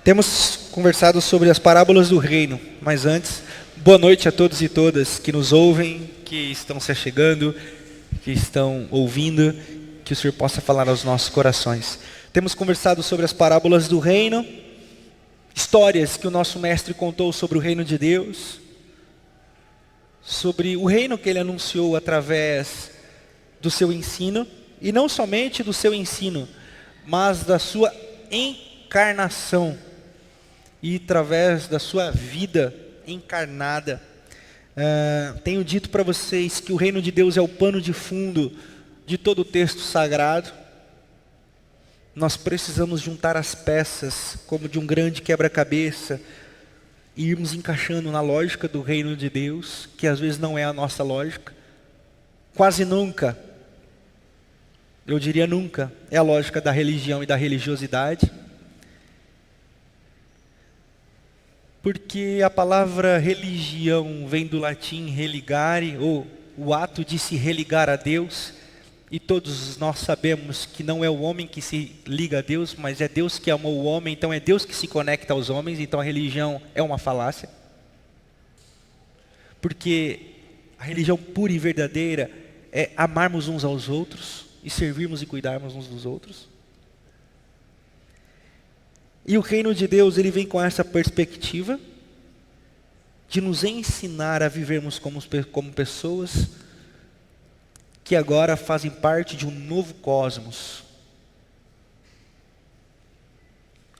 Temos conversado sobre as parábolas do reino, mas antes, boa noite a todos e todas que nos ouvem, que estão se achegando, que estão ouvindo, que o Senhor possa falar aos nossos corações. Temos conversado sobre as parábolas do reino, histórias que o nosso mestre contou sobre o reino de Deus, sobre o reino que ele anunciou através do seu ensino, e não somente do seu ensino, mas da sua encarnação, e através da sua vida encarnada. Tenho dito para vocês que o reino de Deus é o pano de fundo de todo o texto sagrado. Nós precisamos juntar as peças como de um grande quebra-cabeça e irmos encaixando na lógica do reino de Deus, que às vezes não é a nossa lógica. Quase nunca, eu diria nunca, é a lógica da religião e da religiosidade. Porque a palavra religião vem do latim religare, ou o ato de se religar a Deus. E todos nós sabemos que não é o homem que se liga a Deus, mas é Deus que amou o homem, então é Deus que se conecta aos homens, então a religião é uma falácia. Porque a religião pura e verdadeira é amarmos uns aos outros e servirmos e cuidarmos uns dos outros. E o reino de Deus, ele vem com essa perspectiva de nos ensinar a vivermos como pessoas que agora fazem parte de um novo cosmos,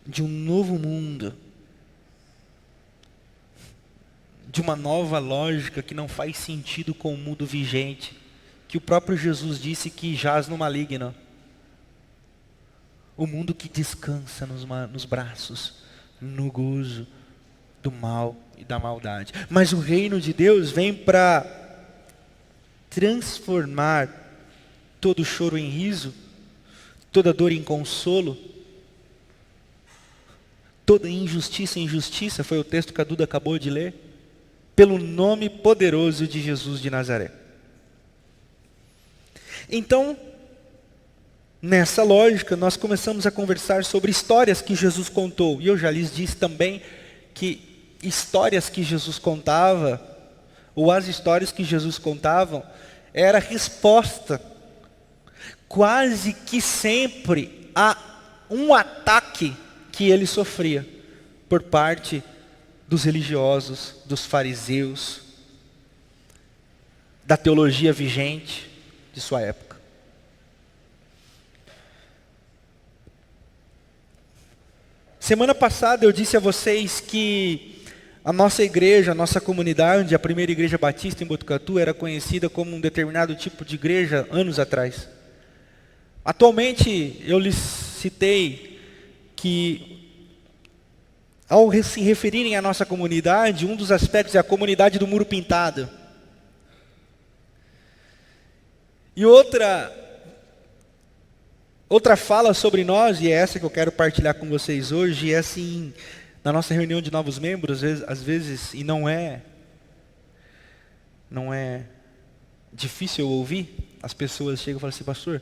de um novo mundo, de uma nova lógica que não faz sentido com o mundo vigente, que o próprio Jesus disse que jaz no maligno. O mundo que descansa nos braços, no gozo do mal e da maldade. Mas o reino de Deus vem para transformar todo choro em riso, toda dor em consolo, toda injustiça em justiça, foi o texto que a Duda acabou de ler, pelo nome poderoso de Jesus de Nazaré. Então, nessa lógica, nós começamos a conversar sobre histórias que Jesus contou. E eu já lhes disse também que histórias que Jesus contava, ou as histórias que Jesus contavam, era resposta quase que sempre a um ataque que ele sofria por parte dos religiosos, dos fariseus, da teologia vigente de sua época. Semana passada eu disse a vocês que a nossa igreja, a nossa comunidade, a primeira igreja batista em Botucatu, era conhecida como um determinado tipo de igreja anos atrás. Atualmente eu lhes citei que, ao se referirem à nossa comunidade, um dos aspectos é a comunidade do muro pintado. E outra fala sobre nós, e é essa que eu quero partilhar com vocês hoje, é assim, na nossa reunião de novos membros, às vezes, e não é difícil eu ouvir, as pessoas chegam e falam assim: pastor,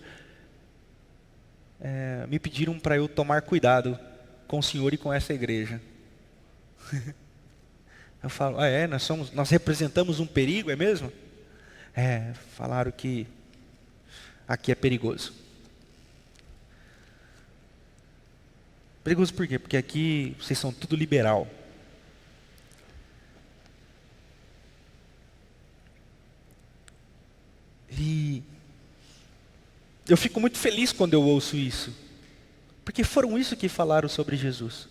me pediram para eu tomar cuidado com o senhor e com essa igreja. Eu falo, nós representamos um perigo, é mesmo? Falaram que aqui é perigoso. Perigoso por quê? Porque aqui vocês são tudo liberal. E eu fico muito feliz quando eu ouço isso. Porque foram isso que falaram sobre Jesus.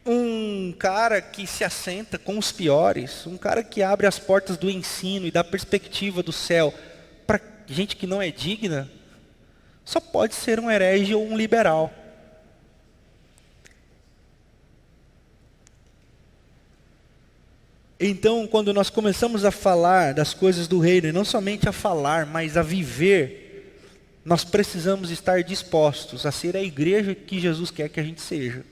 Um cara que se assenta com os piores, um cara que abre as portas do ensino e da perspectiva do céu para gente que não é digna, só pode ser um herege ou um liberal. Então, quando nós começamos a falar das coisas do reino, e não somente a falar, mas a viver, nós precisamos estar dispostos a ser a igreja que Jesus quer que a gente seja.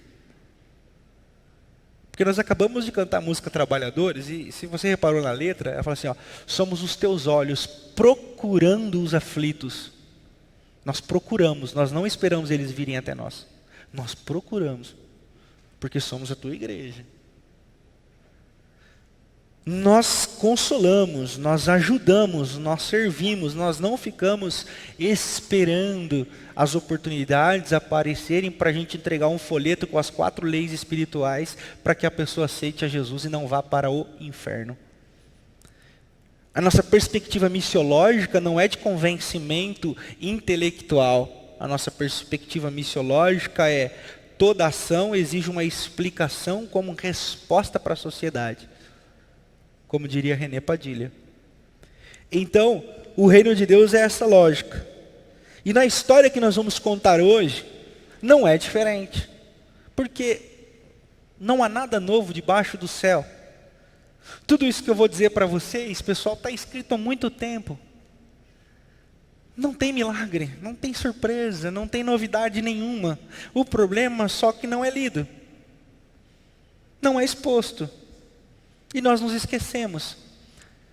Porque nós acabamos de cantar a música Trabalhadores, e se você reparou na letra, ela fala assim, somos os teus olhos procurando os aflitos. Nós procuramos, nós não esperamos eles virem até nós. Nós procuramos, porque somos a tua igreja. Nós consolamos, nós ajudamos, nós servimos, nós não ficamos esperando as oportunidades aparecerem para a gente entregar um folheto com as 4 leis espirituais para que a pessoa aceite a Jesus e não vá para o inferno. A nossa perspectiva missiológica não é de convencimento intelectual. A nossa perspectiva missiológica é: toda ação exige uma explicação como resposta para a sociedade. Como diria René Padilha. Então, o reino de Deus é essa lógica. E na história que nós vamos contar hoje, não é diferente. Porque não há nada novo debaixo do céu. Tudo isso que eu vou dizer para vocês, pessoal, está escrito há muito tempo. Não tem milagre, não tem surpresa, não tem novidade nenhuma. O problema só que não é lido. Não é exposto. E nós nos esquecemos,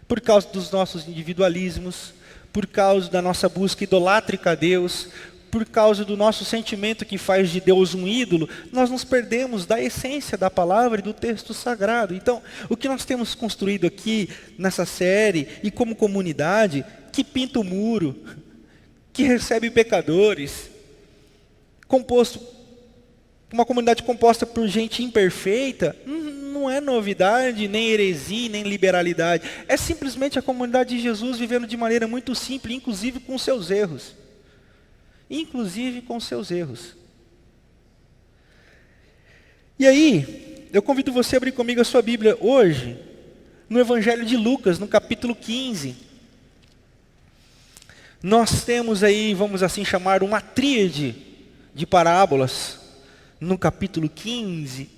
por causa dos nossos individualismos, por causa da nossa busca idolátrica a Deus, por causa do nosso sentimento que faz de Deus um ídolo, nós nos perdemos da essência da palavra e do texto sagrado. Então, o que nós temos construído aqui nessa série e como comunidade, que pinta o muro, que recebe pecadores, uma comunidade composta por gente imperfeita, não é novidade, nem heresia, nem liberalidade. É simplesmente a comunidade de Jesus vivendo de maneira muito simples, inclusive com seus erros. Inclusive com seus erros. E aí, eu convido você a abrir comigo a sua Bíblia hoje, no Evangelho de Lucas, no capítulo 15. Nós temos aí, vamos assim chamar, uma tríade de parábolas, no capítulo 15,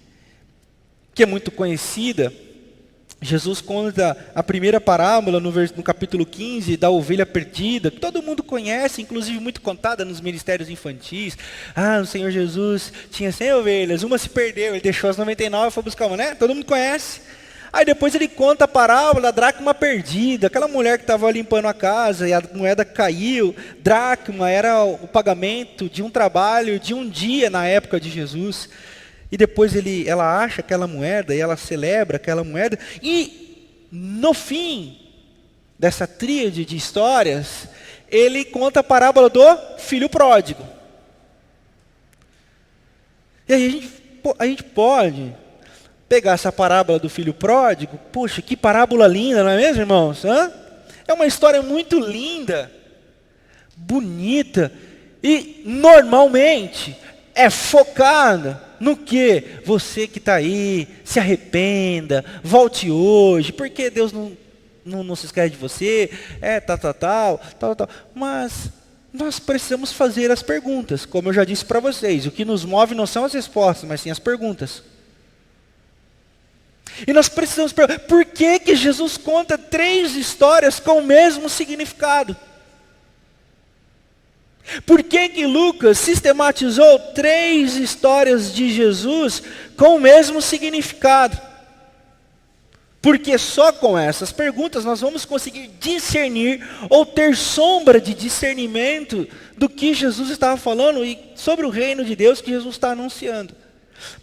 que é muito conhecida. Jesus conta a primeira parábola no capítulo 15, da ovelha perdida, que todo mundo conhece, inclusive muito contada nos ministérios infantis. O Senhor Jesus tinha 100 ovelhas, uma se perdeu, ele deixou as 99 e foi buscar uma, né? Todo mundo conhece. Aí depois ele conta a parábola da dracma perdida, aquela mulher que estava limpando a casa e a moeda caiu. Dracma era o pagamento de um trabalho de um dia na época de Jesus. E depois ela acha aquela moeda e ela celebra aquela moeda. E no fim dessa tríade de histórias, ele conta a parábola do filho pródigo. E aí a gente pode pegar essa parábola do filho pródigo. Poxa, que parábola linda, não é mesmo, irmãos? É uma história muito linda, bonita e normalmente é focada no que? Você que está aí, se arrependa, volte hoje, porque Deus não se esquece de você, tal. Mas nós precisamos fazer as perguntas, como eu já disse para vocês. O que nos move não são as respostas, mas sim as perguntas. E nós precisamos perguntar, por que Jesus conta 3 histórias com o mesmo significado? Por que Lucas sistematizou 3 histórias de Jesus com o mesmo significado? Porque só com essas perguntas nós vamos conseguir discernir ou ter sombra de discernimento do que Jesus estava falando e sobre o reino de Deus que Jesus está anunciando.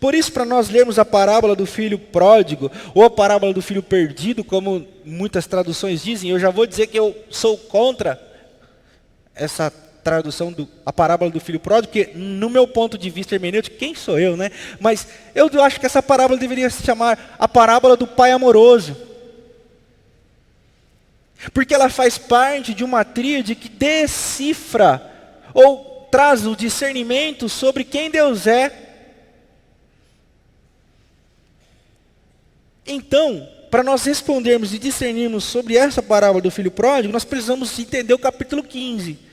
Por isso, para nós lermos a parábola do filho pródigo, ou a parábola do filho perdido, como muitas traduções dizem, eu já vou dizer que eu sou contra essa tradução a parábola do filho pródigo, porque no meu ponto de vista hermenêutico, quem sou eu, né? Mas eu acho que essa parábola deveria se chamar a parábola do pai amoroso. Porque ela faz parte de uma tríade que decifra ou traz o discernimento sobre quem Deus é. Então, para nós respondermos e discernirmos sobre essa parábola do filho pródigo, nós precisamos entender o capítulo 15.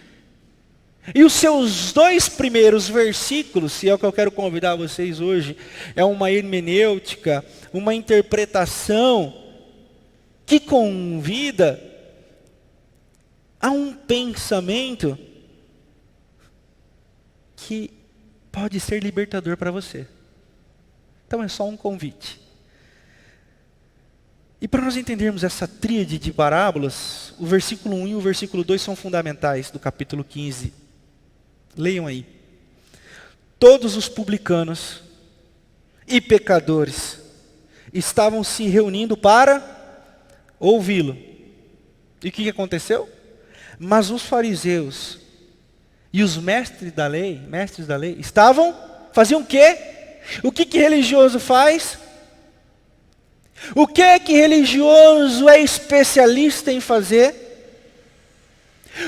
E os seus 2 primeiros versículos, se é o que eu quero convidar vocês hoje, é uma hermenêutica, uma interpretação que convida a um pensamento que pode ser libertador para você. Então é só um convite. E para nós entendermos essa tríade de parábolas, o versículo 1 e o versículo 2 são fundamentais do capítulo 15 Leiam aí. Todos os publicanos e pecadores estavam se reunindo para ouvi-lo. E o que aconteceu? Mas os fariseus e os mestres da lei faziam o quê? O que religioso faz? O que religioso é especialista em fazer?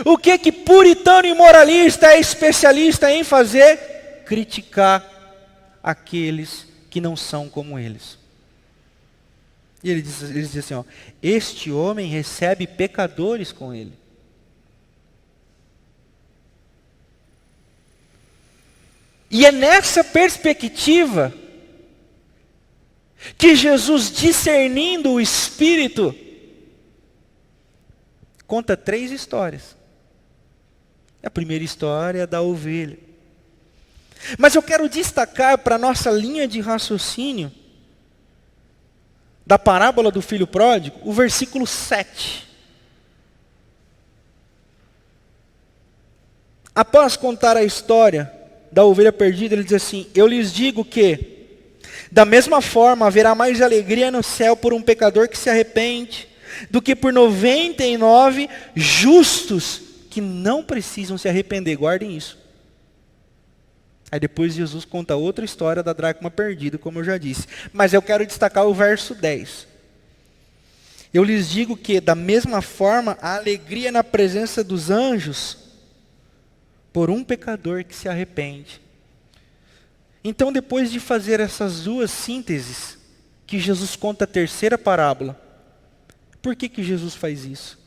O que puritano e moralista é especialista em fazer? Criticar aqueles que não são como eles. E eles dizem assim, ó, este homem recebe pecadores com ele. E é nessa perspectiva que Jesus, discernindo o Espírito, conta 3 histórias. A primeira história é da ovelha. Mas eu quero destacar para a nossa linha de raciocínio da parábola do filho pródigo, o versículo 7. Após contar a história da ovelha perdida, ele diz assim, eu lhes digo que, da mesma forma, haverá mais alegria no céu por um pecador que se arrepende, do que por 99 justos que não precisam se arrepender. Guardem isso. Aí depois Jesus conta outra história da dracma perdida, como eu já disse. Mas eu quero destacar o verso 10. Eu lhes digo que, da mesma forma, a alegria na presença dos anjos por um pecador que se arrepende. Então, depois de fazer essas 2 sínteses, que Jesus conta a terceira parábola, por que Jesus faz isso?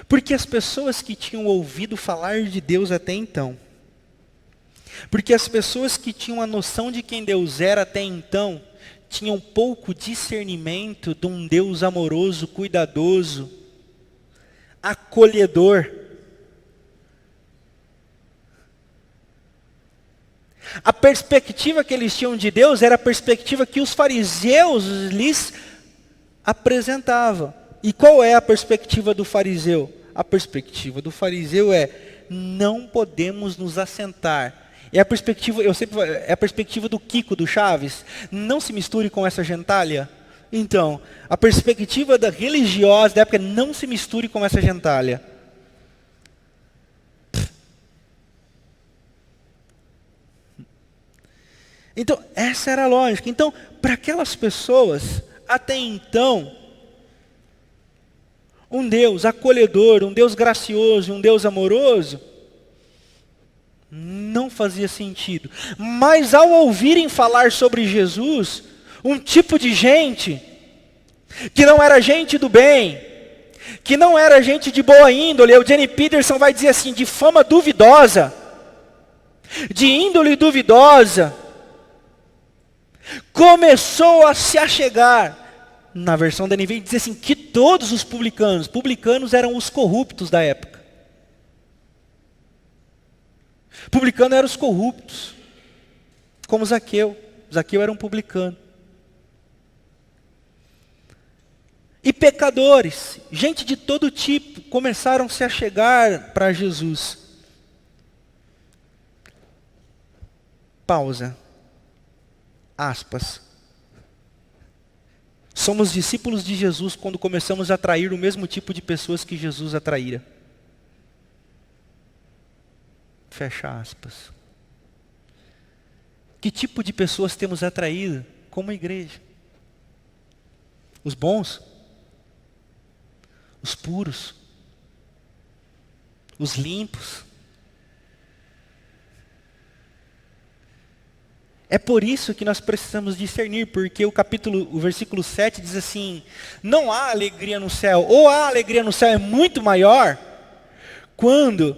Porque as pessoas que tinham ouvido falar de Deus até então, porque as pessoas que tinham a noção de quem Deus era até então, tinham pouco discernimento de um Deus amoroso, cuidadoso, acolhedor. A perspectiva que eles tinham de Deus era a perspectiva que os fariseus lhes apresentavam. E qual é a perspectiva do fariseu? A perspectiva do fariseu é, não podemos nos assentar. É a perspectiva, é a perspectiva do Kiko, do Chaves. Não se misture com essa gentalha. Então, a perspectiva da religiosa da época é, não se misture com essa gentalha. Então, essa era a lógica. Então, para aquelas pessoas, até então, um Deus acolhedor, um Deus gracioso, um Deus amoroso, não fazia sentido. Mas ao ouvirem falar sobre Jesus, um tipo de gente, que não era gente do bem, que não era gente de boa índole, o Jenny Peterson vai dizer assim, de fama duvidosa, de índole duvidosa, começou a se achegar. Na versão da NVI diz assim, que todos os publicanos eram os corruptos da época. Publicano eram os corruptos, como Zaqueu. Zaqueu era um publicano. E pecadores, gente de todo tipo, começaram a se achegar para Jesus. Pausa. Aspas. Somos discípulos de Jesus quando começamos a atrair o mesmo tipo de pessoas que Jesus atraíra. Fecha aspas. Que tipo de pessoas temos atraído como igreja? Os bons? Os puros? Os limpos? É por isso que nós precisamos discernir, porque o versículo 7 diz assim, não há alegria no céu, ou a alegria no céu é muito maior, quando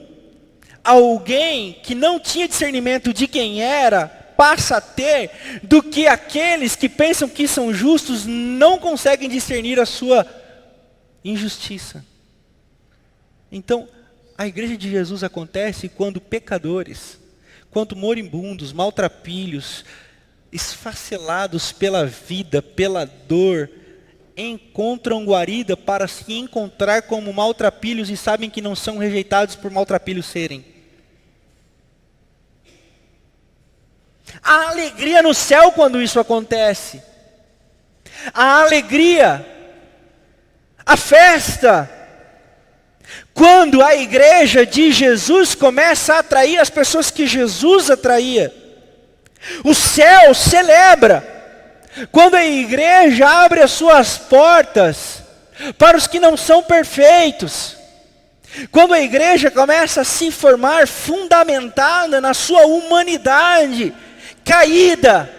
alguém que não tinha discernimento de quem era, passa a ter, do que aqueles que pensam que são justos, não conseguem discernir a sua injustiça. Então, a igreja de Jesus acontece quando pecadores, quanto moribundos, maltrapilhos, esfacelados pela vida, pela dor, encontram guarida para se encontrar como maltrapilhos e sabem que não são rejeitados por maltrapilhos serem. Há alegria no céu quando isso acontece. Há alegria, a festa, quando a igreja de Jesus começa a atrair as pessoas que Jesus atraía. O céu celebra quando a igreja abre as suas portas para os que não são perfeitos. Quando a igreja começa a se formar fundamentada na sua humanidade caída.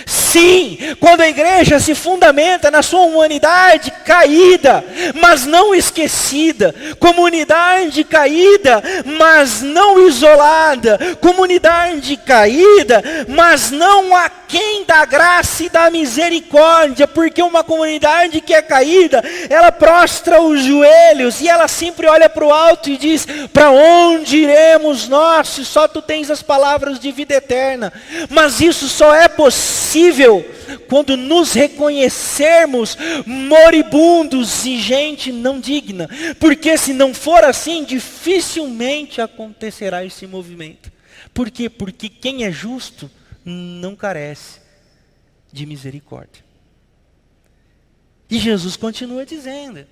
Sim, quando a igreja se fundamenta na sua humanidade caída, mas não esquecida, comunidade caída, mas não isolada, comunidade caída, mas não aquém da graça e da misericórdia, porque uma comunidade que é caída, ela prostra os joelhos e ela sempre olha para o alto e diz: para onde iremos nós, se só tu tens as palavras de vida eterna? Mas isso só é possível quando nos reconhecermos moribundos e gente não digna, porque se não for assim, dificilmente acontecerá esse movimento. Por quê? Porque quem é justo não carece de misericórdia. E Jesus continua dizendo,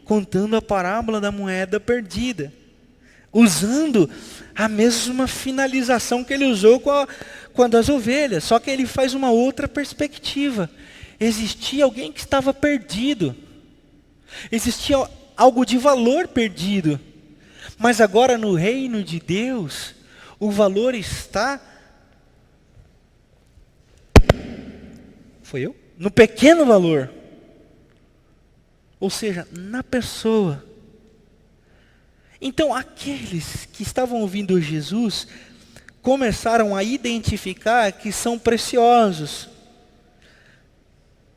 contando a parábola da moeda perdida, usando a mesma finalização que ele usou com a das ovelhas, só que ele faz uma outra perspectiva. Existia alguém que estava perdido, existia algo de valor perdido, mas agora no reino de Deus, o valor está, no pequeno valor, ou seja, na pessoa. Então aqueles que estavam ouvindo Jesus começaram a identificar que são preciosos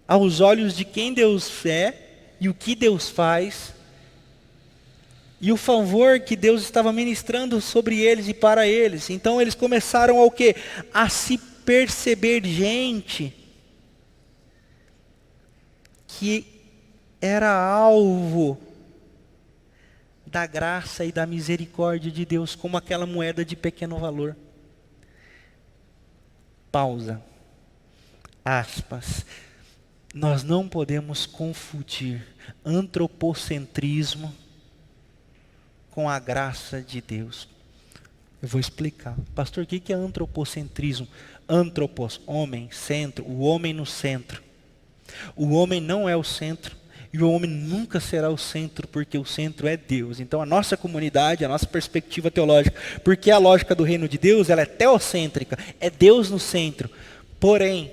aos olhos de quem Deus é e o que Deus faz e o favor que Deus estava ministrando sobre eles e para eles. Então eles começaram ao quê? A se perceber gente que era alvo da graça e da misericórdia de Deus, como aquela moeda de pequeno valor. Pausa. Aspas. Nós não podemos confundir antropocentrismo com a graça de Deus. Eu vou explicar. Pastor, o que é antropocentrismo? Antropos, homem, centro, o homem no centro. O homem não é o centro. E o homem nunca será o centro, porque o centro é Deus. Então a nossa comunidade, a nossa perspectiva teológica, porque a lógica do reino de Deus, ela é teocêntrica, é Deus no centro. Porém,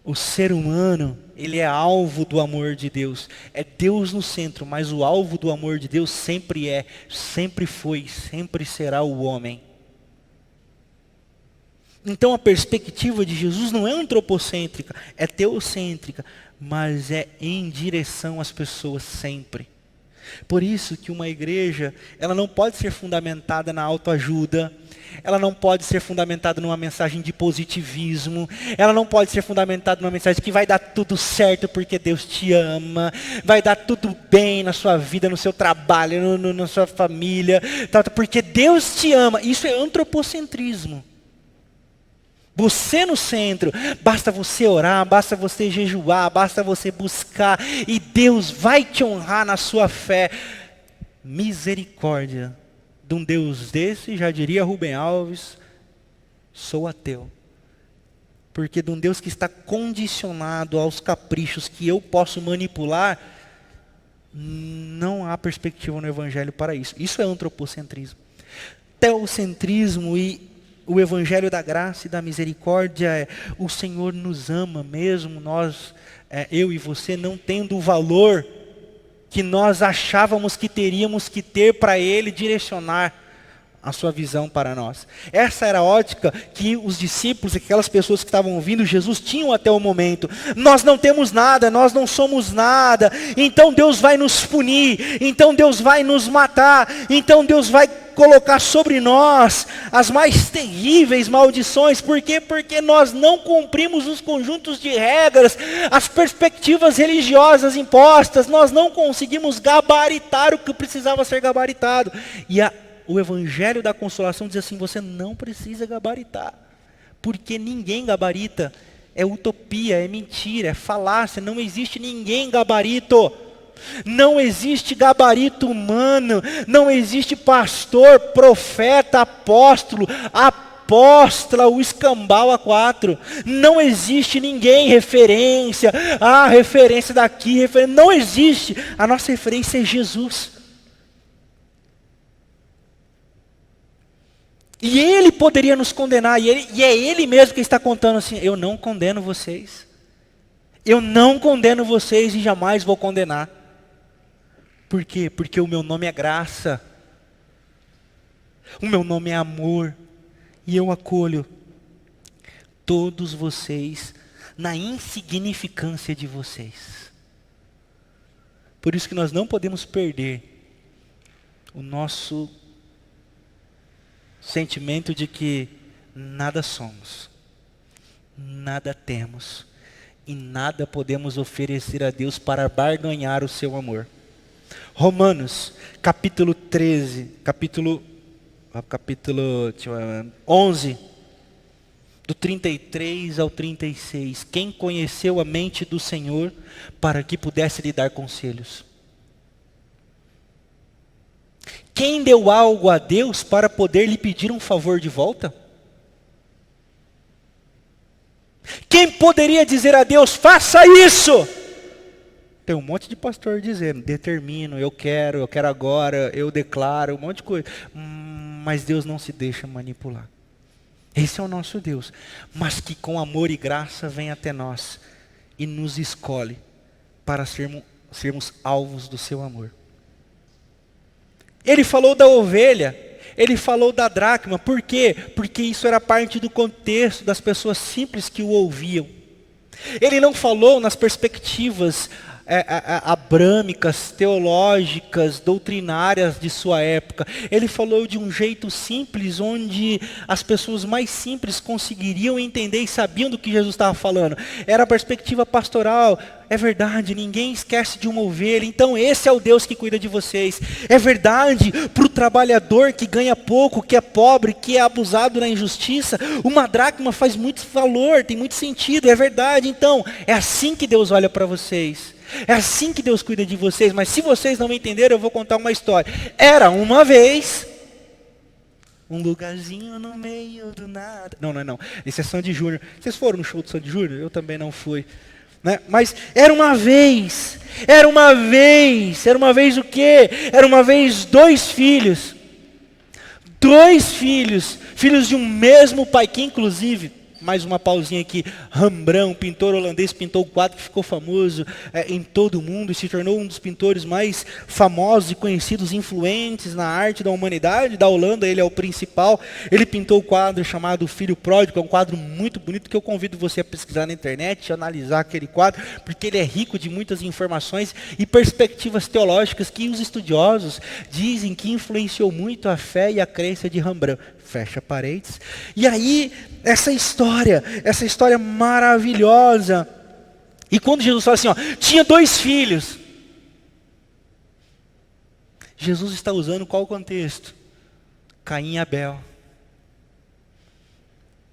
o ser humano, ele é alvo do amor de Deus. É Deus no centro, mas o alvo do amor de Deus sempre é, sempre foi, sempre será o homem. Então a perspectiva de Jesus não é antropocêntrica, é teocêntrica, mas é em direção às pessoas sempre. Por isso que uma igreja, ela não pode ser fundamentada na autoajuda, ela não pode ser fundamentada numa mensagem de positivismo, ela não pode ser fundamentada numa mensagem que vai dar tudo certo porque Deus te ama, vai dar tudo bem na sua vida, no seu trabalho, na sua família, porque Deus te ama. Isso é antropocentrismo. Você no centro, basta você orar, basta você jejuar, basta você buscar, e Deus vai te honrar na sua fé. Misericórdia de um Deus desse, já diria Rubem Alves, sou ateu. Porque de um Deus que está condicionado aos caprichos que eu posso manipular, não há perspectiva no Evangelho para isso. Isso é antropocentrismo. Teocentrismo e o Evangelho da graça e da misericórdia é: o Senhor nos ama mesmo nós, eu e você, não tendo o valor que nós achávamos que teríamos que ter para Ele direcionar a sua visão para nós. Essa era a ótica que os discípulos, aquelas pessoas que estavam ouvindo Jesus, tinham até o momento. Nós não temos nada, nós não somos nada, então Deus vai nos punir, então Deus vai nos matar, então Deus vai colocar sobre nós as mais terríveis maldições. Por quê? Porque nós não cumprimos os conjuntos de regras, as perspectivas religiosas impostas, nós não conseguimos gabaritar o que precisava ser gabaritado. E o Evangelho da Consolação diz assim: você não precisa gabaritar, porque ninguém gabarita, é utopia, é mentira, é falácia, não existe ninguém gabarito. Não existe gabarito humano, não existe pastor, profeta, apóstolo, apóstola, o escambau a quatro. Não existe ninguém, referência, referência daqui, referência. Não existe, a nossa referência é Jesus. E Ele poderia nos condenar, e é Ele mesmo que está contando assim: eu não condeno vocês. Eu não condeno vocês e jamais vou condenar. Por quê? Porque o meu nome é graça. O meu nome é amor. E eu acolho todos vocês na insignificância de vocês. Por isso que nós não podemos perder o nosso sentimento de que nada somos, nada temos e nada podemos oferecer a Deus para barganhar o seu amor. Romanos, capítulo 11, do 33 ao 36. Quem conheceu a mente do Senhor para que pudesse lhe dar conselhos? Quem deu algo a Deus para poder lhe pedir um favor de volta? Quem poderia dizer a Deus: faça isso? Tem um monte de pastor dizendo: determino, eu quero agora, eu declaro, um monte de coisa. Mas Deus não se deixa manipular. Esse é o nosso Deus. Mas que com amor e graça vem até nós e nos escolhe para sermos alvos do seu amor. Ele falou da ovelha, ele falou da dracma. Por quê? Porque isso era parte do contexto das pessoas simples que o ouviam. Ele não falou nas perspectivas abrâmicas, teológicas, doutrinárias de sua época. Ele falou de um jeito simples, onde as pessoas mais simples conseguiriam entender e sabiam do que Jesus estava falando. Era a perspectiva pastoral. É verdade, ninguém esquece de uma ovelha, então esse é o Deus que cuida de vocês. É verdade, para o trabalhador que ganha pouco, que é pobre, que é abusado na injustiça, uma dracma faz muito valor, tem muito sentido, é verdade. Então, é assim que Deus olha para vocês. É assim que Deus cuida de vocês. Mas se vocês não entenderam, eu vou contar uma história. Era uma vez um lugarzinho no meio do nada. Não. Esse é Sandy Júnior. Vocês foram no show do Sandy Júnior? Eu também não fui. Né? Mas era uma vez o quê? Era uma vez dois filhos, filhos de um mesmo pai, que inclusive, mais uma pausinha aqui, Rembrandt, um pintor holandês, pintou o quadro que ficou famoso em todo o mundo e se tornou um dos pintores mais famosos e conhecidos, influentes na arte da humanidade. Da Holanda, ele é o principal. Ele pintou o quadro chamado Filho Pródigo, é um quadro muito bonito que eu convido você a pesquisar na internet e analisar aquele quadro, porque ele é rico de muitas informações e perspectivas teológicas que os estudiosos dizem que influenciou muito a fé e a crença de Rembrandt. Fecha parênteses. E aí, essa história maravilhosa. E quando Jesus fala assim, tinha dois filhos. Jesus está usando qual contexto? Caim e Abel.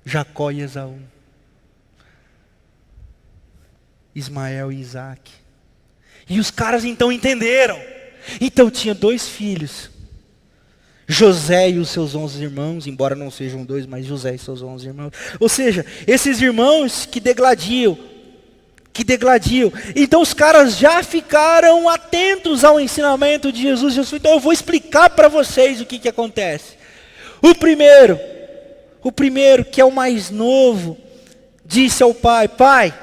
Jacó e Esaú. Ismael e Isaac. E os caras então entenderam. Então tinha dois filhos. José e os seus 11 irmãos, embora não sejam dois, mas José e seus 11 irmãos. Ou seja, esses irmãos que degladiam. Então os caras já ficaram atentos ao ensinamento de Jesus. Então eu vou explicar para vocês o que acontece. O primeiro, que é o mais novo, disse ao pai: pai,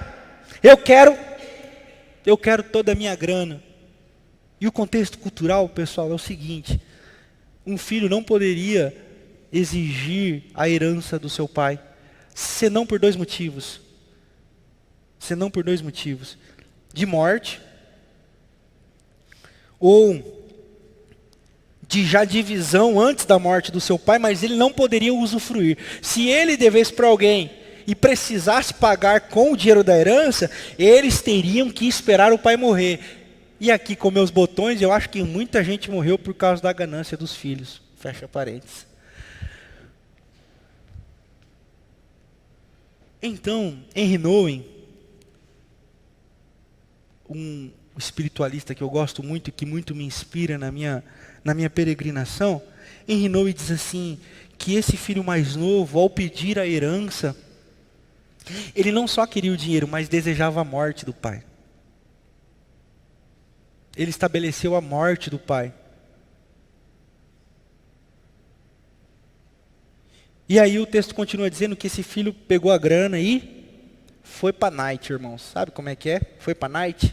eu quero toda a minha grana. E o contexto cultural, pessoal, é o seguinte: um filho não poderia exigir a herança do seu pai, senão por dois motivos. Senão por dois motivos: de morte, ou de já divisão antes da morte do seu pai, mas ele não poderia usufruir. Se ele devesse para alguém e precisasse pagar com o dinheiro da herança, eles teriam que esperar o pai morrer. E aqui com meus botões, eu acho que muita gente morreu por causa da ganância dos filhos. Fecha parênteses. Então, Henry Nouwen, um espiritualista que eu gosto muito e que muito me inspira na minha peregrinação, Henry Nouwen diz assim, que esse filho mais novo, ao pedir a herança, ele não só queria o dinheiro, mas desejava a morte do pai. Ele estabeleceu a morte do pai. E aí o texto continua dizendo que esse filho pegou a grana e foi para night, irmãos. Sabe como é que é? Foi para night.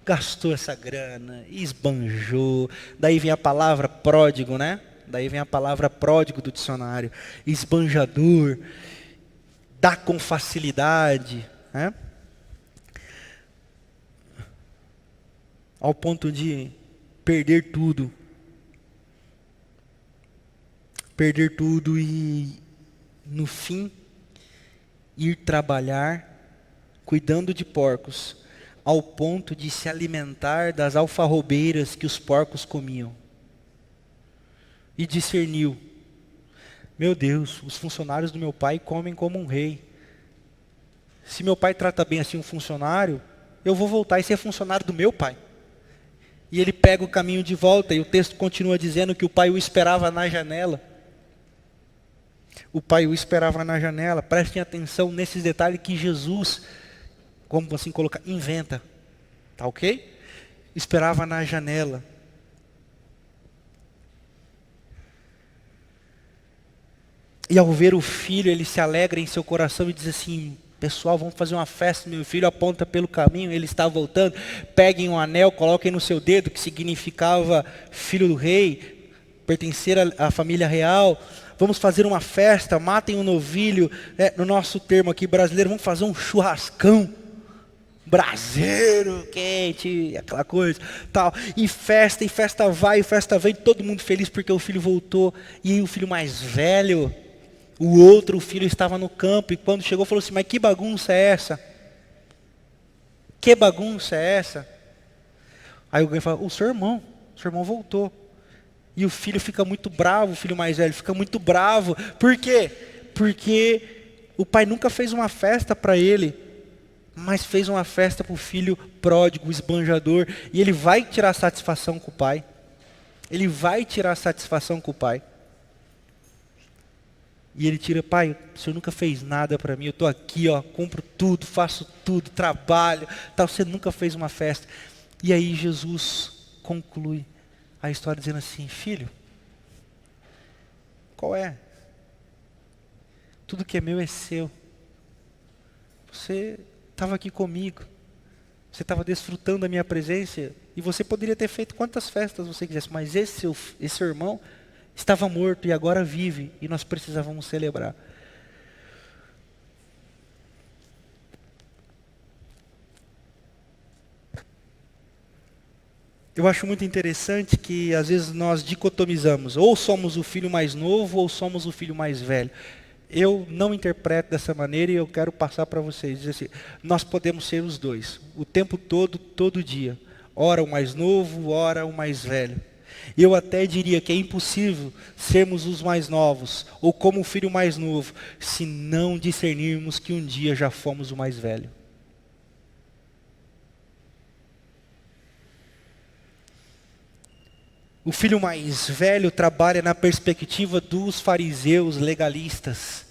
Gastou essa grana, esbanjou. Daí vem a palavra pródigo, né? Daí vem a palavra pródigo do dicionário. Esbanjador. Dá com facilidade, né? Ao ponto de perder tudo. Perder tudo e, no fim, ir trabalhar cuidando de porcos, ao ponto de se alimentar das alfarrobeiras que os porcos comiam. E discerniu: meu Deus, os funcionários do meu pai comem como um rei. Se meu pai trata bem assim um funcionário, eu vou voltar e ser funcionário do meu pai. E ele pega o caminho de volta, e o texto continua dizendo que o pai o esperava na janela. O pai o esperava na janela. Prestem atenção nesses detalhes que Jesus, como assim colocar, inventa. Tá ok? Esperava na janela. E ao ver o filho, ele se alegra em seu coração e diz assim: pessoal, vamos fazer uma festa, meu filho aponta pelo caminho, ele está voltando. Peguem um anel, coloquem no seu dedo, que significava filho do rei, pertencer à família real. Vamos fazer uma festa, matem um novilho, no nosso termo aqui brasileiro, vamos fazer um churrascão. Braseiro, quente, aquela coisa, tal. E festa vai, e festa vem, todo mundo feliz porque o filho voltou. E aí o filho mais velho, o outro filho estava no campo, e quando chegou falou assim: mas que bagunça é essa? Que bagunça é essa? Aí alguém fala: o seu irmão voltou. E o filho fica muito bravo, o filho mais velho fica muito bravo. Por quê? Porque o pai nunca fez uma festa para ele, mas fez uma festa para o filho pródigo, esbanjador. E ele vai tirar satisfação com o pai. Ele vai tirar satisfação com o pai. E ele tira: pai, o senhor nunca fez nada para mim, eu estou aqui, ó, compro tudo, faço tudo, trabalho, tal, você nunca fez uma festa. E aí Jesus conclui a história dizendo assim: filho, qual é? Tudo que é meu é seu. Você estava aqui comigo, você estava desfrutando da minha presença, e você poderia ter feito quantas festas você quisesse, mas esse seu irmão estava morto e agora vive, e nós precisávamos celebrar. Eu acho muito interessante que às vezes nós dicotomizamos, ou somos o filho mais novo, ou somos o filho mais velho. Eu não interpreto dessa maneira, e eu quero passar para vocês, dizer assim: nós podemos ser os dois, o tempo todo, todo dia. Ora o mais novo, ora o mais velho. Eu até diria que é impossível sermos os mais novos, ou como o filho mais novo, se não discernirmos que um dia já fomos o mais velho. O filho mais velho trabalha na perspectiva dos fariseus legalistas,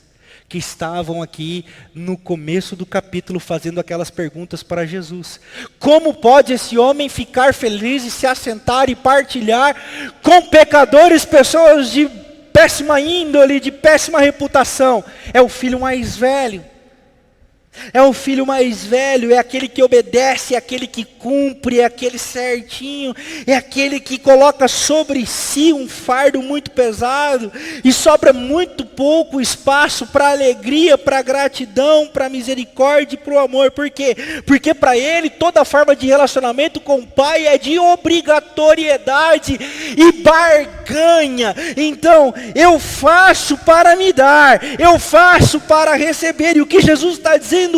que estavam aqui no começo do capítulo fazendo aquelas perguntas para Jesus. Como pode esse homem ficar feliz e se assentar e partilhar com pecadores, pessoas de péssima índole, de péssima reputação? É o filho mais velho. É o filho mais velho, é aquele que obedece, é aquele que cumpre, é aquele certinho, é aquele que coloca sobre si um fardo muito pesado e sobra muito pouco espaço para alegria, para gratidão, para misericórdia e para o amor. Por quê? Porque para ele toda forma de relacionamento com o pai é de obrigatoriedade e barganha. Então, eu faço para me dar, eu faço para receber. E o que Jesus está dizendo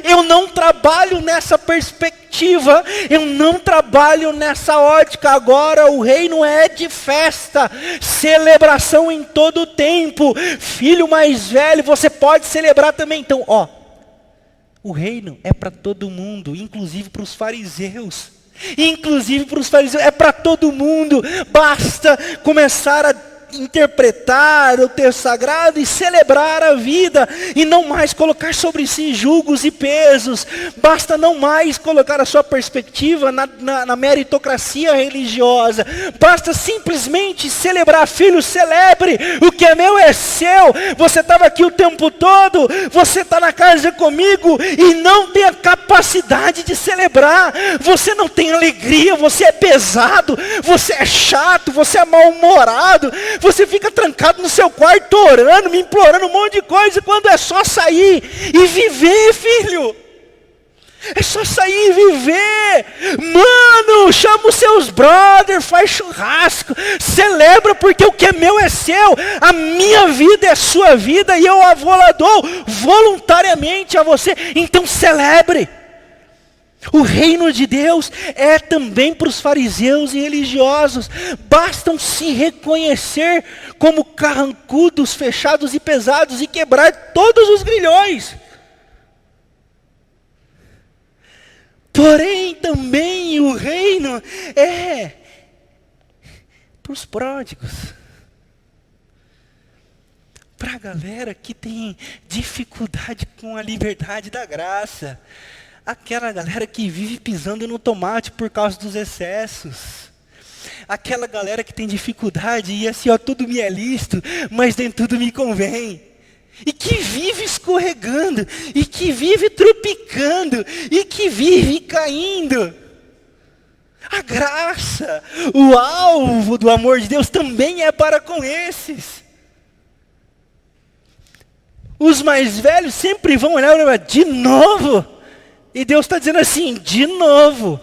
eu não trabalho nessa perspectiva, eu não trabalho nessa ótica. Agora o reino é de festa, celebração em todo o tempo. Filho mais velho, você pode celebrar também. Então, o reino é para todo mundo, inclusive para os fariseus. Inclusive para os fariseus, é para todo mundo. Basta começar a interpretar o texto sagrado e celebrar a vida, e não mais colocar sobre si julgos e pesos. Basta não mais colocar a sua perspectiva na meritocracia religiosa. Basta simplesmente celebrar. Filho, celebre, o que é meu é seu. Você estava aqui o tempo todo, você está na casa comigo e não tem a capacidade de celebrar. Você não tem alegria, você é pesado, você é chato, você é mal-humorado. Você fica trancado no seu quarto orando, me implorando um monte de coisa, quando é só sair e viver, filho. É só sair e viver. Mano, chama os seus brothers, faz churrasco, celebra, porque o que é meu é seu. A minha vida é sua vida e eu a dou voluntariamente a você. Então celebre. O reino de Deus é também para os fariseus e religiosos. Bastam se reconhecer como carrancudos, fechados e pesados e quebrar todos os grilhões. Porém, também o reino é para os pródigos. Para a galera que tem dificuldade com a liberdade da graça. Aquela galera que vive pisando no tomate por causa dos excessos. Aquela galera que tem dificuldade e assim, tudo me é lícito, mas nem tudo me convém. E que vive escorregando, e que vive tropicando, e que vive caindo. A graça, o alvo do amor de Deus também é para com esses. Os mais velhos sempre vão olhar de novo. E Deus está dizendo assim, de novo.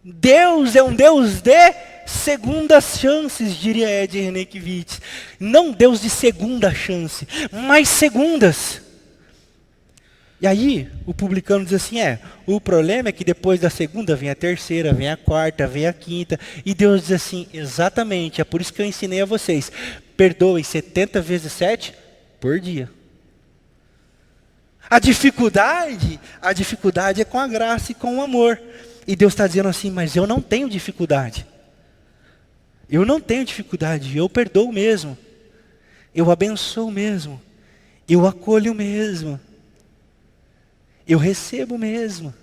Deus é um Deus de segundas chances, diria Ed Renekiewicz. Não Deus de segunda chance, mas segundas. E aí, o publicano diz assim, o problema é que depois da segunda vem a terceira, vem a quarta, vem a quinta. E Deus diz assim, exatamente, é por isso que eu ensinei a vocês. Perdoem 70 vezes 7 por dia. A dificuldade é com a graça e com o amor. E Deus está dizendo assim, mas eu não tenho dificuldade. Eu não tenho dificuldade, eu perdoo mesmo. Eu abençoo mesmo. Eu acolho mesmo. Eu recebo mesmo.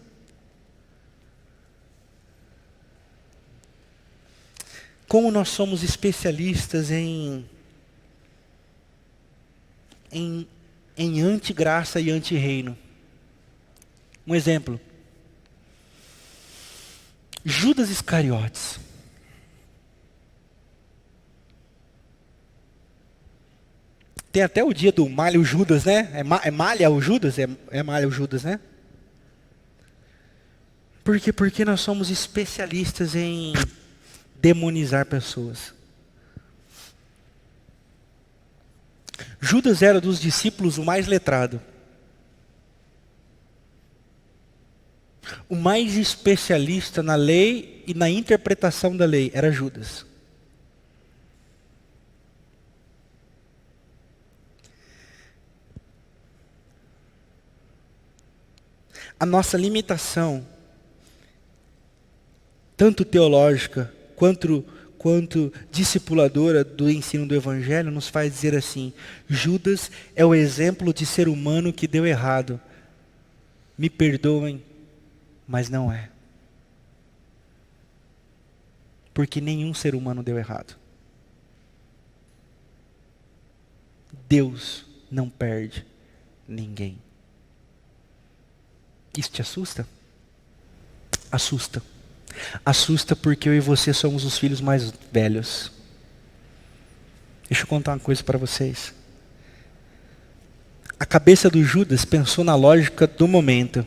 Como nós somos especialistas em antigraça e anti-reino. Um exemplo. Judas Iscariotes. Tem até o dia do malha o Judas, né? É malha o Judas? É malha o Judas, né? Por quê? Porque nós somos especialistas em demonizar pessoas. Judas era dos discípulos o mais letrado. O mais especialista na lei e na interpretação da lei era Judas. A nossa limitação, tanto teológica quanto discipuladora do ensino do Evangelho, nos faz dizer assim: Judas é o exemplo de ser humano que deu errado. Me perdoem, mas não é. Porque nenhum ser humano deu errado. Deus não perde ninguém. Isso te assusta? Assusta. Assusta porque eu e você somos os filhos mais velhos. Deixa eu contar uma coisa para vocês. A cabeça do Judas pensou na lógica do momento,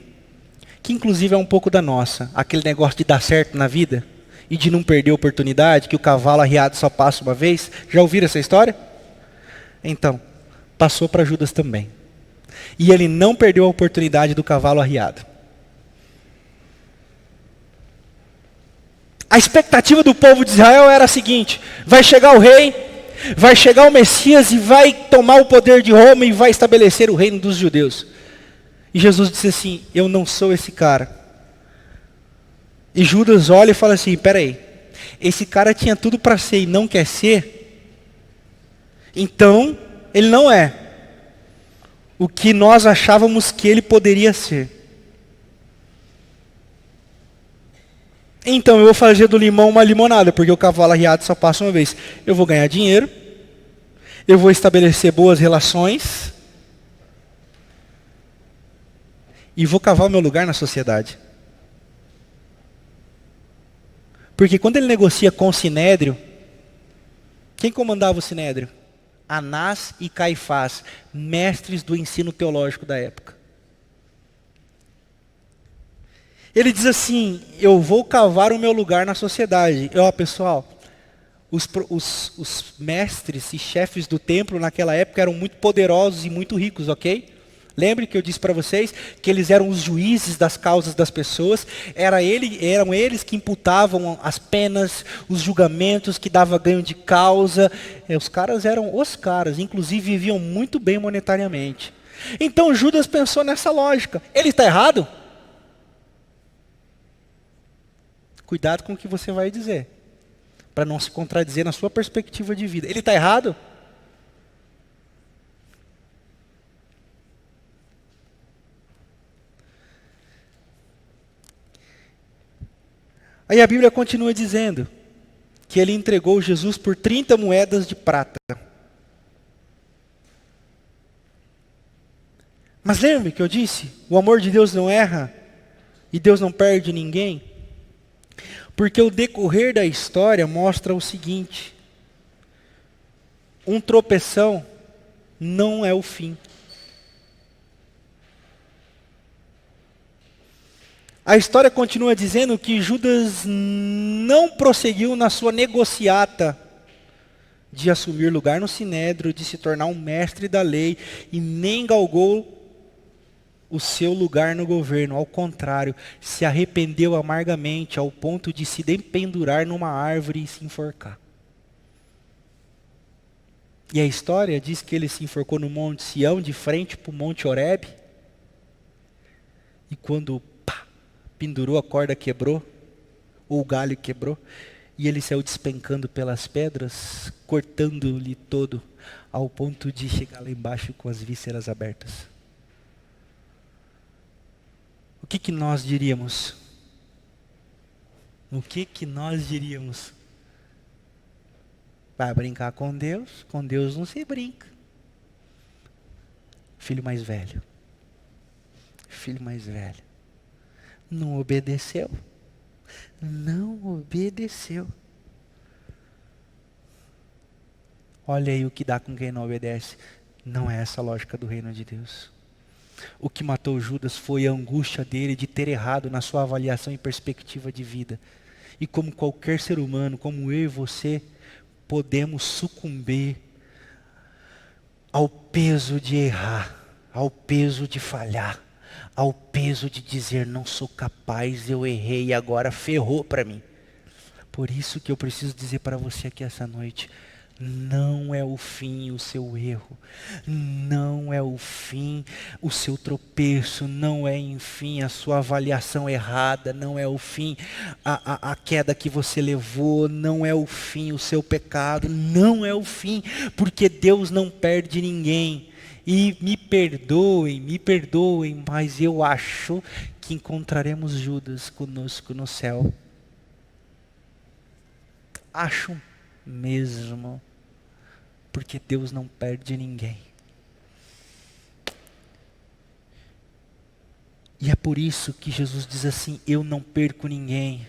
que inclusive é um pouco da nossa. Aquele negócio de dar certo na vida e de não perder a oportunidade, que o cavalo arriado só passa uma vez. Já ouviram essa história? Então, passou para Judas também. E ele não perdeu a oportunidade do cavalo arriado. A expectativa do povo de Israel era a seguinte: vai chegar o rei, vai chegar o Messias e vai tomar o poder de Roma e vai estabelecer o reino dos judeus. E Jesus disse assim: eu não sou esse cara. E Judas olha e fala assim: peraí, esse cara tinha tudo para ser e não quer ser, então ele não é o que nós achávamos que ele poderia ser. Então eu vou fazer do limão uma limonada, porque o cavalo arriado só passa uma vez. Eu vou ganhar dinheiro, eu vou estabelecer boas relações, e vou cavar o meu lugar na sociedade. Porque quando ele negocia com o Sinédrio, quem comandava o Sinédrio? Anás e Caifás, mestres do ensino teológico da época. Ele diz assim: eu vou cavar o meu lugar na sociedade. E, ó, pessoal, os mestres e chefes do templo naquela época eram muito poderosos e muito ricos, ok? Lembre que eu disse para vocês que eles eram os juízes das causas das pessoas, eram eles que imputavam as penas, os julgamentos, que dava ganho de causa. Os caras eram os caras, inclusive viviam muito bem monetariamente. Então Judas pensou nessa lógica. Ele está errado? Cuidado com o que você vai dizer, para não se contradizer na sua perspectiva de vida. Ele está errado? Aí a Bíblia continua dizendo que ele entregou Jesus por 30 moedas de prata. Mas lembre que eu disse, o amor de Deus não erra e Deus não perde ninguém. Porque o decorrer da história mostra o seguinte: um tropeção não é o fim. A história continua dizendo que Judas não prosseguiu na sua negociata de assumir lugar no Sinédrio, de se tornar um mestre da lei, e nem galgou o seu lugar no governo. Ao contrário, se arrependeu amargamente ao ponto de se dependurar numa árvore e se enforcar. E a história diz que ele se enforcou no Monte Sião, de frente para o Monte Horebe. E quando pendurou, a corda quebrou, ou o galho quebrou, e ele saiu despencando pelas pedras, cortando-lhe todo, ao ponto de chegar lá embaixo com as vísceras abertas. O que nós diríamos? O que nós diríamos? Vai brincar com Deus não se brinca. Filho mais velho. Não obedeceu. Não obedeceu. Olha aí o que dá com quem não obedece. Não é essa a lógica do reino de Deus. O que matou Judas foi a angústia dele de ter errado na sua avaliação e perspectiva de vida. E como qualquer ser humano, como eu e você, podemos sucumbir ao peso de errar, ao peso de falhar, ao peso de dizer: não sou capaz, eu errei e agora ferrou para mim. Por isso que eu preciso dizer para você aqui essa noite: não é o fim o seu erro, não é o fim o seu tropeço, não é, enfim, a sua avaliação errada, não é o fim a queda que você levou, não é o fim o seu pecado, não é o fim, porque Deus não perde ninguém. E me perdoem, mas eu acho que encontraremos Judas conosco no céu. Acho mesmo, porque Deus não perde ninguém. E é por isso que Jesus diz assim, eu não perco ninguém.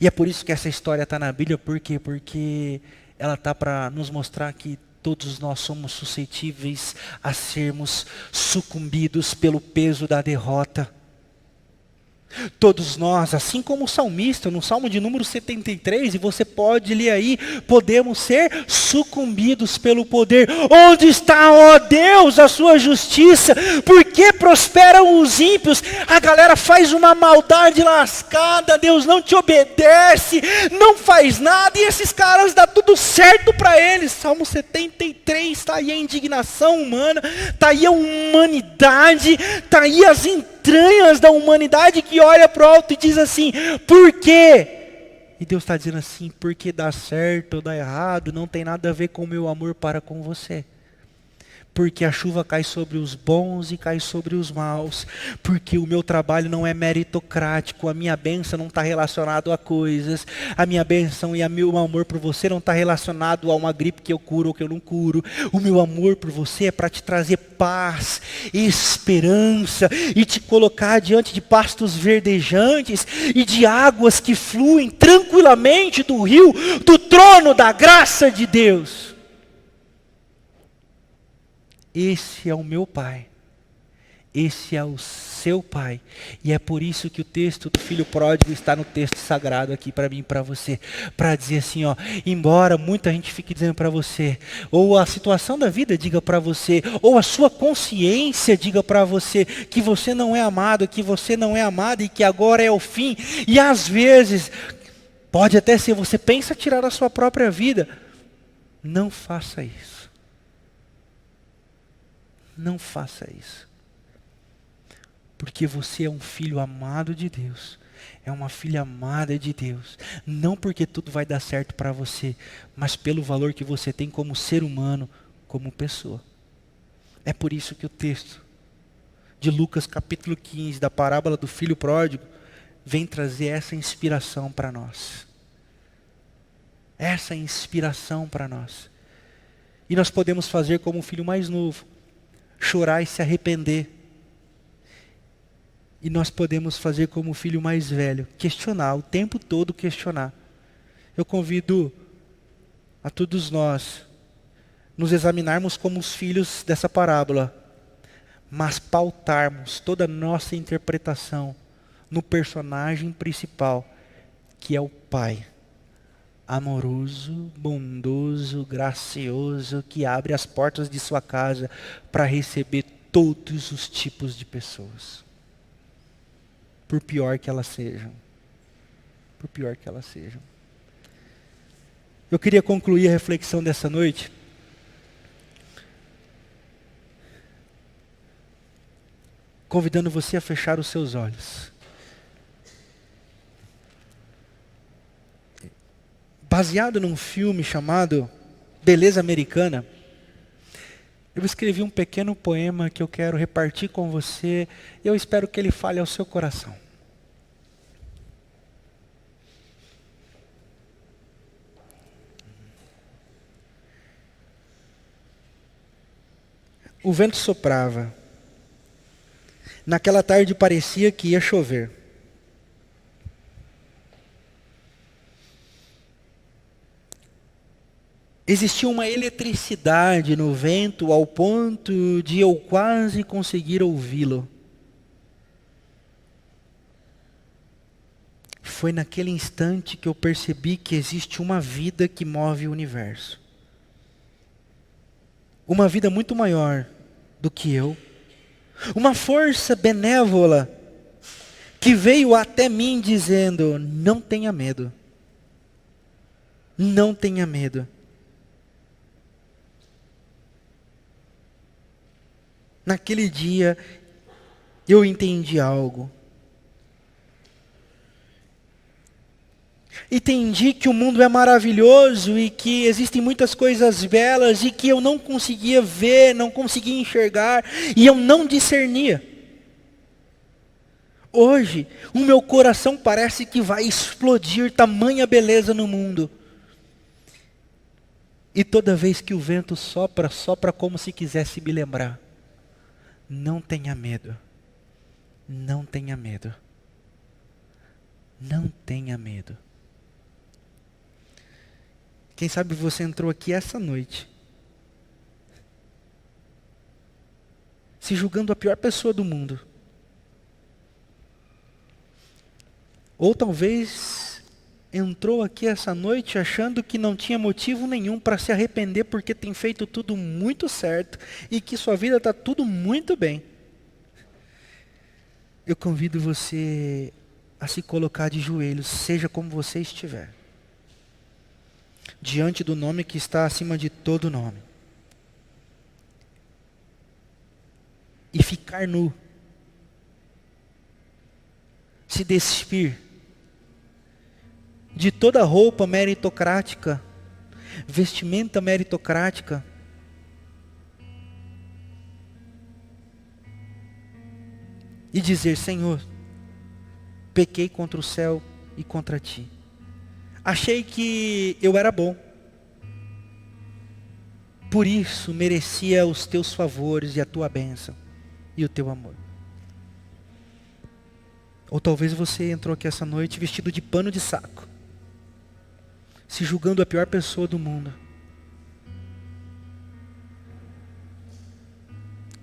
E é por isso que essa história está na Bíblia, por quê? Porque ela está para nos mostrar que todos nós somos suscetíveis a sermos sucumbidos pelo peso da derrota. Todos nós, assim como o salmista, no Salmo de número 73, e você pode ler aí, podemos ser sucumbidos pelo poder. Onde está, ó Deus, a sua justiça? Por que prosperam os ímpios? A galera faz uma maldade lascada, Deus não te obedece, não faz nada, e esses caras dá tudo certo para eles. Salmo 73, está aí a indignação humana, está aí a humanidade, está aí as entranhas da humanidade que olha para o alto e diz assim, por quê? E Deus está dizendo assim, porque dá certo ou dá errado, não tem nada a ver com o meu amor para com você. Porque a chuva cai sobre os bons e cai sobre os maus. Porque o meu trabalho não é meritocrático. A minha bênção não está relacionado a coisas. A minha bênção e o meu amor por você não está relacionado a uma gripe que eu curo ou que eu não curo. O meu amor por você é para te trazer paz, esperança e te colocar diante de pastos verdejantes e de águas que fluem tranquilamente do rio, do trono da graça de Deus. Esse é o meu Pai, esse é o seu Pai, e é por isso que o texto do filho pródigo está no texto sagrado aqui para mim e para você, para dizer assim, ó, embora muita gente fique dizendo para você, ou a situação da vida diga para você, ou a sua consciência diga para você, que você não é amado, que você não é amado e que agora é o fim, e às vezes, pode até ser, você pensa tirar a sua própria vida, não faça isso. Não faça isso. Porque você é um filho amado de Deus. É uma filha amada de Deus. Não porque tudo vai dar certo para você, mas pelo valor que você tem como ser humano, como pessoa. É por isso que o texto de Lucas capítulo 15, da parábola do filho pródigo, vem trazer essa inspiração para nós. Essa inspiração para nós. E nós podemos fazer como o filho mais novo. Chorar e se arrepender. E nós podemos fazer como o filho mais velho, questionar, o tempo todo questionar. Eu convido a todos nós, nos examinarmos como os filhos dessa parábola, mas pautarmos toda a nossa interpretação no personagem principal, que é o Pai. Amoroso, bondoso, gracioso, que abre as portas de sua casa para receber todos os tipos de pessoas. Por pior que elas sejam. Por pior que elas sejam. Eu queria concluir a reflexão dessa noite convidando você a fechar os seus olhos. Baseado num filme chamado Beleza Americana, eu escrevi um pequeno poema que eu quero repartir com você, e eu espero que ele fale ao seu coração. O vento soprava. Naquela tarde parecia que ia chover. Existia uma eletricidade no vento ao ponto de eu quase conseguir ouvi-lo. Foi naquele instante que eu percebi que existe uma vida que move o universo. Uma vida muito maior do que eu. Uma força benévola que veio até mim dizendo, não tenha medo. Não tenha medo. Naquele dia, eu entendi algo. Entendi que o mundo é maravilhoso e que existem muitas coisas belas e que eu não conseguia ver, não conseguia enxergar e eu não discernia. Hoje, o meu coração parece que vai explodir tamanha beleza no mundo. E toda vez que o vento sopra, sopra como se quisesse me lembrar. Não tenha medo. não tenha medo. Não tenha medo. Quem sabe você entrou aqui essa noite, se julgando a pior pessoa do mundo. Ou talvez entrou aqui essa noite achando que não tinha motivo nenhum para se arrepender porque tem feito tudo muito certo e que sua vida está tudo muito bem. Eu convido você a se colocar de joelhos, seja como você estiver, diante do nome que está acima de todo nome. E ficar nu. Se despir de toda roupa meritocrática, vestimenta meritocrática. E dizer: Senhor, pequei contra o céu e contra ti. Achei que eu era bom. Por isso merecia os teus favores e a tua bênção e o teu amor. Ou talvez você entrou aqui essa noite vestido de pano de saco, se julgando a pior pessoa do mundo,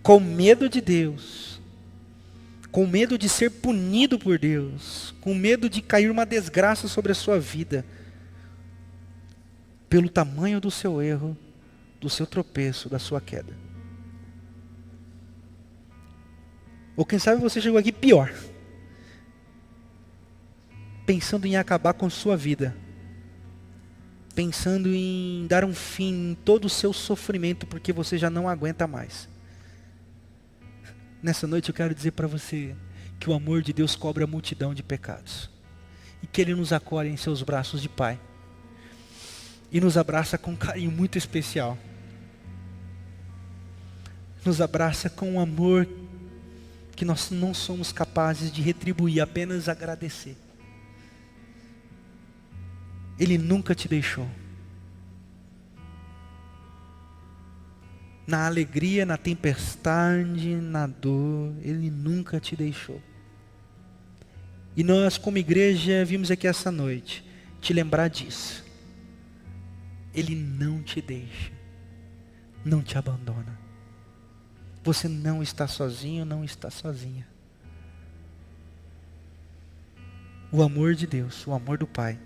com medo de Deus, com medo de ser punido por Deus, com medo de cair uma desgraça sobre a sua vida, pelo tamanho do seu erro, do seu tropeço, da sua queda. Ou quem sabe você chegou aqui pior, pensando em acabar com sua vida, pensando em dar um fim em todo o seu sofrimento, porque você já não aguenta mais. Nessa noite eu quero dizer para você que o amor de Deus cobre a multidão de pecados, e que Ele nos acolhe em seus braços de Pai, e nos abraça com um carinho muito especial, nos abraça com um amor que nós não somos capazes de retribuir, apenas agradecer. Ele nunca te deixou. Na alegria, na tempestade, na dor, Ele nunca te deixou. E nós, como igreja, vimos aqui essa noite te lembrar disso. Ele não te deixa, não te abandona. Você não está sozinho, não está sozinha. O amor de Deus, o amor do Pai,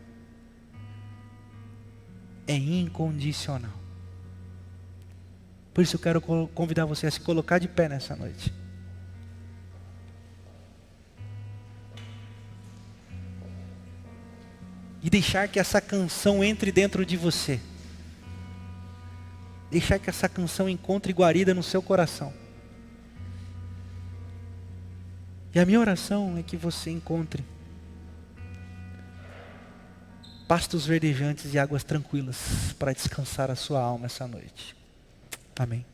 é incondicional. Por isso eu quero convidar você a se colocar de pé nessa noite. E deixar que essa canção entre dentro de você. Deixar que essa canção encontre guarida no seu coração. E a minha oração é que você encontre pastos verdejantes e águas tranquilas para descansar a sua alma essa noite. Amém.